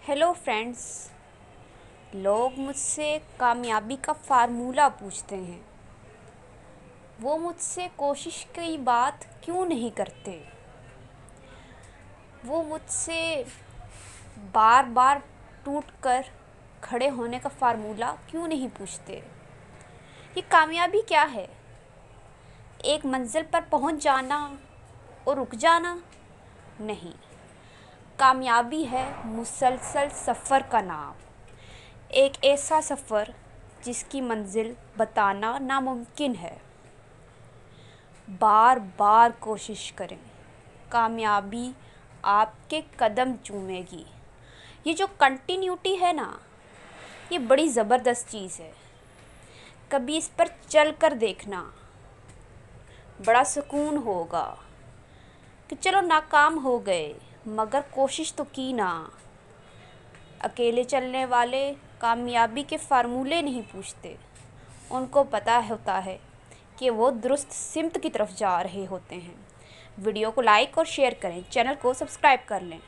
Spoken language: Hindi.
Hello friends. लोग मुझसे कामयाबी का फार्मूला पूछते हैं। वो मुझसे कोशिश की बात क्यों नहीं करते? वो मुझसे बार बार टूट कर खड़े होने का फार्मूला क्यों नहीं पूछते? ये कामयाबी क्या है? एक मंजिल पर पहुंच जाना और रुक जाना? नहीं, कामयाबी है मुसलसल सफ़र का नाम। एक ऐसा सफ़र जिसकी मंजिल बताना नामुमकिन है। बार बार कोशिश करें, कामयाबी आपके कदम चूमेगी। ये जो कंटिन्यूटी है ना, ये बड़ी ज़बरदस्त चीज़ है। कभी इस पर चल कर देखना, बड़ा सुकून होगा कि चलो नाकाम हो गए मगर कोशिश तो की ना। अकेले चलने वाले कामयाबी के फार्मूले नहीं पूछते। उनको पता होता है कि वो दुरुस्त सिमत की तरफ जा रहे होते हैं। वीडियो को लाइक और शेयर करें, चैनल को सब्सक्राइब कर लें।